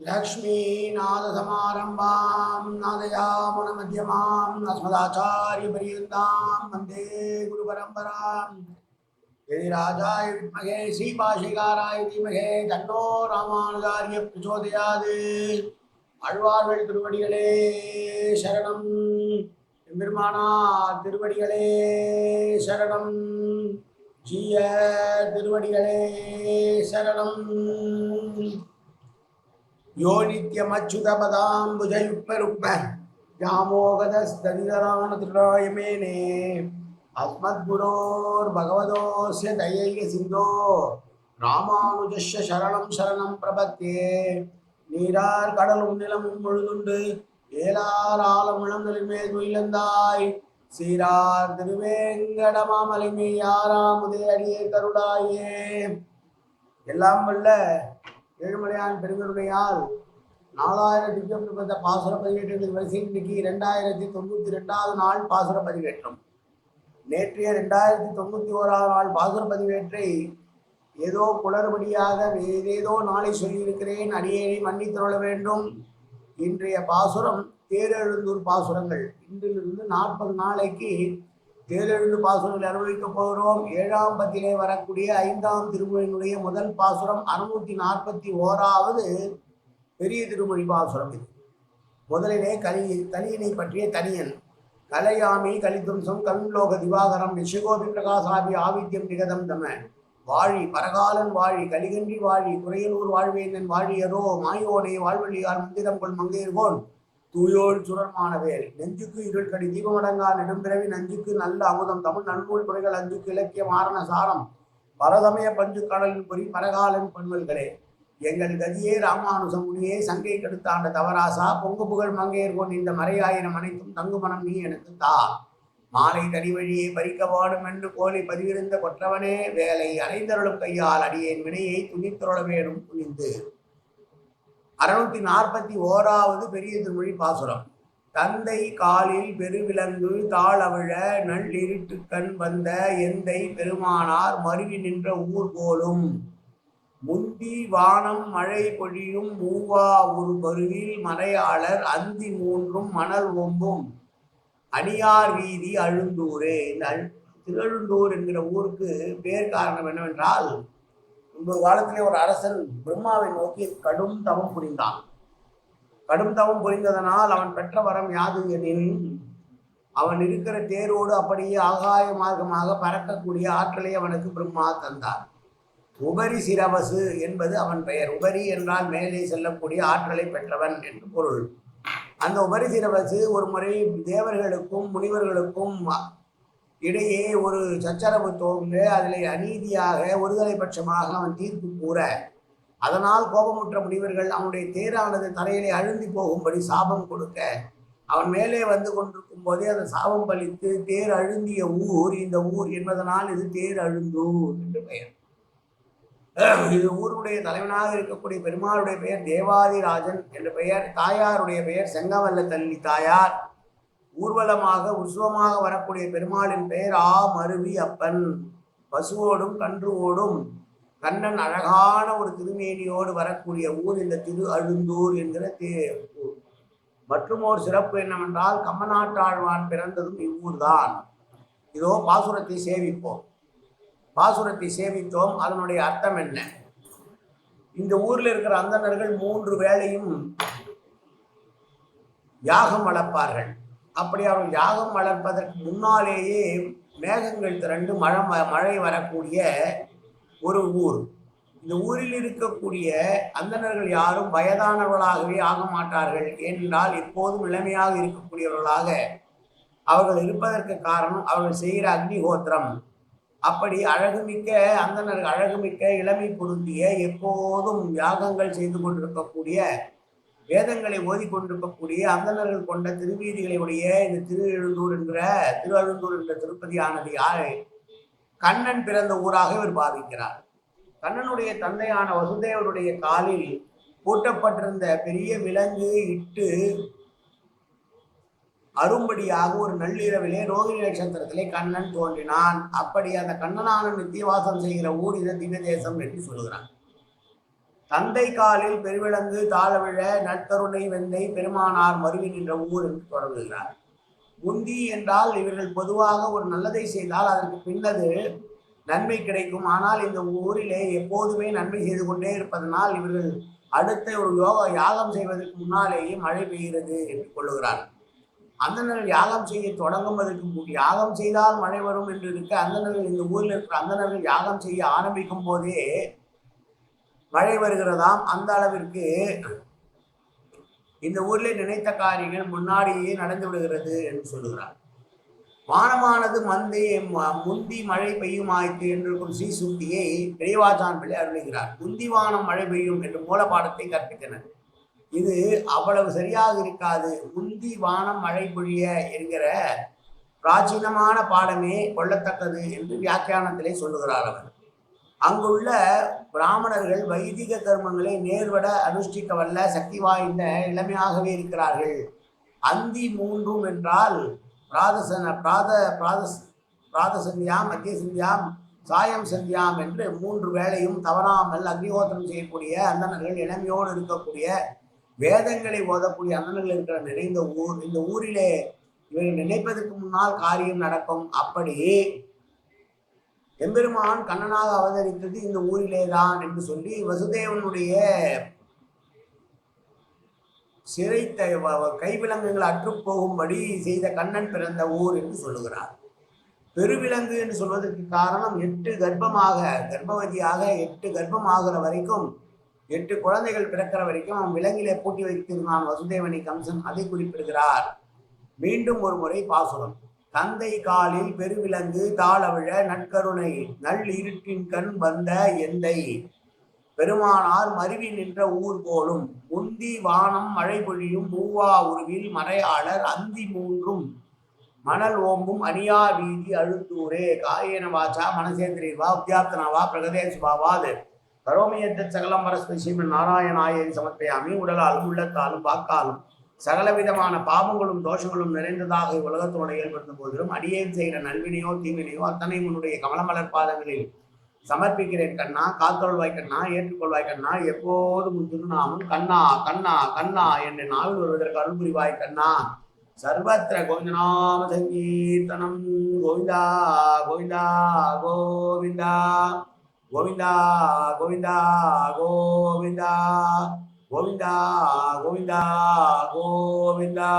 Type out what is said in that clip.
लक्ष्मीनाथसमारम्भां नादयामुनमध्यमाम् अस्मदाचार्यपर्यन्तां वन्दे गुरुपरम्पराम् यदिराजाय विद्महे श्रीभाष्यकाराय धीमहि तन्नो रामानुजार्य प्रचोदयात् ஆழ்வார்கள் திருவடிகளே சரணம் எம்பெருமானார் திருவடிகளே சரணம் ஜீய திருவடிகளே சரணம் यो नित्यमच्युतपदाम्बुजयुग्मरुग्म व्यामोहतस्तदितराणतृणायमेने अस्मद्गुरोर्भगवतोऽस्य दयैकसिन्धो रामानुजस्य शरणं शरणं प्रपद्ये நீரார் கடலும் நிலமும் முழுதுண்டு ஏலார் ஆலமுழம் நிலைமேல் முயலந்தாய் சீரார் திருவேங்கடமாமலைமே யாராமுதே அடியே கருடாயே எல்லாம் வல்ல ஏழுமலையான் பெருங்கருணையால் 4000 திவ்யம் நிபந்த பாசுர பதிவேற்றங்கள் வரிசையில் இன்னைக்கு 2092வது நாள் பாசுர பதிவேற்றம். நேற்றைய 2091வது நாள் பாசுர பதிவேற்றை ஏதோ குளறுபடியாக ஏதேதோ நாளை சொல்லியிருக்கிறேன், அடியேனை மன்னித்தருள வேண்டும். இன்றைய பாசுரம் தேரெழுந்தூர் பாசுரங்கள். இன்றிலிருந்து 40 நாளைக்கு தேரெழுந்து பாசுரங்களை அனுபவிக்கப் போகிறோம். 7ஆம் பத்திலே வரக்கூடிய 5ஆம் திருமொழியினுடைய முதல் பாசுரம் 641வது பெரிய திருமொழி பாசுரம். இது முதலிலே கலியினை பற்றிய தனியன். கலையாமி கலிதும்சம் கல்லோக திவாகரம் யசகோபி பிரகாசாபி ஆவித்யம் நிகதம் தம வாழி பரகாலன் வாழி கலிகன்றி வாழி குறையலூர் வாழ்வேந்தன் வாழியரோ மாயோனை வாழ்வழியால் முந்திரம் கொள் மங்கையர்கோன் தூயோள் சுரர்மானவேல் நெஞ்சுக்கு இருள் கடி தீபமடங்கா நெடும்பிறவி நஞ்சுக்கு நல்ல அமுதம் தமிழ் நன்மூல் குறைகள் அஞ்சுக்கு இலக்கிய மாரண சாரம் பரதமய பஞ்சு கடலின் பொறி பரகாலன் பண்பல்களே எங்கள் கதியே ராமானுசம் முனியே சங்கை கெடுத்தாண்ட தவராசா பொங்கு புகழ் மங்கையர்கோன் இந்த மறையாயிரம் அனைத்தும் தங்கு மனம் நீ எனக்கு தா மாலை தனி வழியை பறிக்க வாடும் என்று கோழி பதிவிருந்த கொற்றவனே வேலை அலைந்தருளும் கையால் அடியேன் வினையை துணித்தருள வேணும் துணிந்து. 641வது பெரிய திருமொழி பாசுரம். தந்தை காலில் பெருவிலங்கு தாழவிழ நள்ளிருட்டு கண் வந்த எந்தை பெருமானார் மருவி நின்ற ஊர் போலும் முந்தி வானம் மழை பொழியும் மூவா ஒரு பருவில் மறையாளர் அந்தி மூன்றும் மணல் ஒம்பும் அணியார் வீதி அழுந்தூரே. இந்த திருழுந்தூர் என்கிற ஊருக்கு பேர் காரணம் என்னவென்றால், முன்பொரு காலத்திலே ஒரு அரசன் பிரம்மாவை நோக்கி கடும் தவம் புரிந்தான். கடும் தவம் புரிந்ததனால் அவன் பெற்ற வரம் யாது எனில், அவன் இருக்கிற தேரோடு அப்படியே ஆகாய மார்க்கமாக பறக்கக்கூடிய ஆற்றலை அவனுக்கு பிரம்மா தந்தார். உபரி சிரவசு என்பது அவன் பெயர். உபரி என்றால் மேலே செல்லக்கூடிய ஆற்றலை பெற்றவன் என்று பொருள். அந்த உபரி சிரவசு ஒரு முறை தேவர்களுக்கும் முனிவர்களுக்கும் இடையே ஒரு சச்சரவு தோன்று அதில் அநீதியாக ஒருதலை பட்சமாக அவன் தீர்ப்பு கூற, அதனால் கோபமுற்ற முனிவர்கள் அவனுடைய தேரானது தரையிலே அழுந்தி போகும்படி சாபம் கொடுக்க, அவன் மேலே வந்து கொண்டிருக்கும் போதே அந்த சாபம் பலித்து தேர் அழுந்திய ஊர் இந்த ஊர் என்பதனால் இது தேர் அழுந்தூர் என்று பெயர். இது ஊருடைய தலைவனாக இருக்கக்கூடிய பெருமாளுடைய பெயர் தேவாதிராஜன் என்ற பெயர். தாயாருடைய பெயர் செங்கவல்ல தள்ளி தாயார். ஊர்வலமாக உற்சவமாக வரக்கூடிய பெருமாளின் பெயர் மருவி அப்பன். பசுவோடும் கன்றுவோடும் கண்ணன் அழகான ஒரு திருமேனியோடு வரக்கூடிய ஊர் இந்த திரு அழுந்தூர் என்கிற ஊர். மற்றும் ஒரு சிறப்பு என்னவென்றால், கம்மநாட்டாழ்வான் பிறந்ததும் இவ்வூர்தான். இதோ பாசுரத்தை சேவிப்போம். பாசுரத்தை சேவித்தோம். அதனுடைய அர்த்தம் என்ன? இந்த ஊரில் இருக்கிற அந்தணர்கள் 3 வேளையும் யாகம் வளர்ப்பார்கள். அப்படி அவர்கள் யாகம் வளர்ப்பதற்கு முன்னாலேயே மேகங்கள் திரண்டு மழை வரக்கூடிய ஒரு ஊர். இந்த ஊரில் இருக்கக்கூடிய அந்தணர்கள் யாரும் வயதானவர்களாகவே ஆக மாட்டார்கள். ஏனென்றால் எப்போதும் இளமையாக இருக்கக்கூடியவர்களாக அவர்கள் இருப்பதற்கு காரணம் அவர்கள் செய்கிற அக்னிஹோத்திரம். அப்படி அழகுமிக்க அந்தணர்கள், அழகுமிக்க இளமை பொருந்திய எப்போதும் யாகங்கள் செய்து கொண்டிருக்கக்கூடிய, வேதங்களை ஓதிக்கொண்டிருக்கக்கூடிய அந்தணர்கள் கொண்ட திருவீதிகளை உடைய இந்த திருஅழுந்தூர் என்ற திருப்பதியானது யாரை கண்ணன் பிறந்த ஊராக இவர் பாவிக்கிறார். கண்ணனுடைய தந்தையான வசுதேவருடைய காலில் பூட்டப்பட்டிருந்த பெரிய விலங்கு இட்டு அரும்படியாக ஒரு நள்ளிரவிலே ரோகிணி நட்சத்திரத்திலே கண்ணன் தோன்றினான். அப்படி அந்த கண்ணனான நித்தியவாசம் செய்கிற ஊர் இதை திவ்ய தேசம் என்று சொல்கிறான். தந்தை காலில் பெருவிலங்கு தாழவிழ நற்கருணை வெந்தை பெருமானார் மருவி நின்ற ஊர் என்று தொடங்குகிறார். முந்தி என்றால் இவர்கள் பொதுவாக ஒரு நல்லதை செய்தால் அதற்கு பின்னது நன்மை கிடைக்கும். ஆனால் இந்த ஊரிலே எப்போதுமே நன்மை செய்து கொண்டே இருப்பதனால் இவர்கள் அடுத்த ஒரு யாகம் செய்வதற்கு முன்னாலேயே மழை பெய்கிறது என்று கொள்ளுகிறார். அந்தணர்கள் யாகம் செய்ய தொடங்குவதற்கு யாகம் செய்தால் மழை வரும் என்று இருக்க, அந்தணர்கள் இந்த ஊரில் இருக்கிற அந்தணர்கள் யாகம் செய்ய ஆரம்பிக்கும் போதே மழை வருகிறதாம். அந்த அளவிற்கு இந்த ஊரில் நினைத்த காரியங்கள் முன்னாடியே நடந்து விடுகிறது என்று சொல்லுகிறார். வானமானது முந்தி மழை பெய்யுமாய்த்து என்றிருக்கும் ஸ்ரீசுக்தியை பெரியவாச்சான் பிள்ளை அருளுகிறார். முந்தி வானம் மழை பெய்யும் என்று மூலப்பாடத்தை கற்பித்தனர். இது அவ்வளவு சரியாக இருக்காது. முந்தி வானம் மழை பொழிய என்கிற பிராச்சீனமான பாடமே கொள்ளத்தக்கது என்று வியாக்கியானத்திலே சொல்லுகிறார் அவர். அங்குள்ள பிராமணர்கள் வைதிக கர்மங்களை நேர்வட அனுஷ்டிக்க வல்ல சக்தி வாய்ந்த இளமையாகவே இருக்கிறார்கள். அந்தி மூன்றும் என்றால் பிராத சந்தியாம், மத்திய சந்தியாம், சாயம் சந்தியாம் என்று 3 வேளையும் தவறாமல் அக்னிஹோத்திரம் செய்யக்கூடிய அந்தணர்கள், இளமையோடு இருக்கக்கூடிய வேதங்களை ஓதக்கூடிய அந்தணர்கள் இருக்கிற நிறைந்த ஊர். இந்த ஊரிலே இவர்கள் நினைப்பதற்கு முன்னால் காரியம் நடக்கும். அப்படி எம்பெருமான் கண்ணனாக அவதரித்தது இந்த ஊரிலே தான் என்று சொல்லி வசுதேவனுடைய சிறைத்த கைவிலங்குகள் அற்று போகும்படி செய்த கண்ணன் பிறந்த ஊர் என்று சொல்லுகிறார். பெருவிலங்கு என்று சொல்வதற்கு காரணம் 8 கர்ப்பவதியாக 8 கர்ப்பமாகிற வரைக்கும் 8 குழந்தைகள் பிறக்கிற வரைக்கும் அவன் விலங்கிலே பூட்டி வைத்திருந்தான் வசுதேவனை கம்சன். அதை குறிப்பிடுகிறார். மீண்டும் ஒரு முறை பாசுரம். தந்தை காலில் பெருவிலங்கு தாழவிழ நற்கருணை நல் இருட்டின் கண் வந்த எந்தை பெருமானார் மருவி நின்ற ஊர் போலும் முந்தி வானம் மழை பொழியும் மூவா உருவில் மறையாளர் அந்தி மூன்றும் மணல் ஓம்பும் அணியா வீதி அழுத்தூரே காயேன வாச்சா மனசேந்திரீர்வா உத்தியாப்தனாவா பிரகதேசுபாவாது கரோமியத்த சகலம் பரஸ்பரிசீம் நாராயணாயரி சமர்ப்பயாமி. உடலாலும் உள்ளத்தாலும் வாக்காலும் சகலவிதமான பாவங்களும் தோஷங்களும் நிறைந்ததாக உலகத்தோடு ஏற்படுத்த போதிலும் அடியேன் செய்கிற நல்வினையோ தீவினையோ அத்தனை உன்னுடைய கமலமலர் பாதங்களில் சமர்ப்பிக்கிறேன் கண்ணா. காத்தொள்வாய் கண்ணா, ஏற்றுக்கொள்வாய் கண்ணா. எப்போதும் திருநாமம் கண்ணா கண்ணா கண்ணா என்று நாவில் வருவதற்கு அருள் புரிவாய் கண்ணா. சர்வத்திர கோவிந்தநாம சங்கீர்த்தனம். கோவிந்தா கோவிந்தா கோவிந்தா கோவிந்தா கோவிந்தா கோவிந்தா கோவிந்தா கோவிந்தா கோவிந்தா.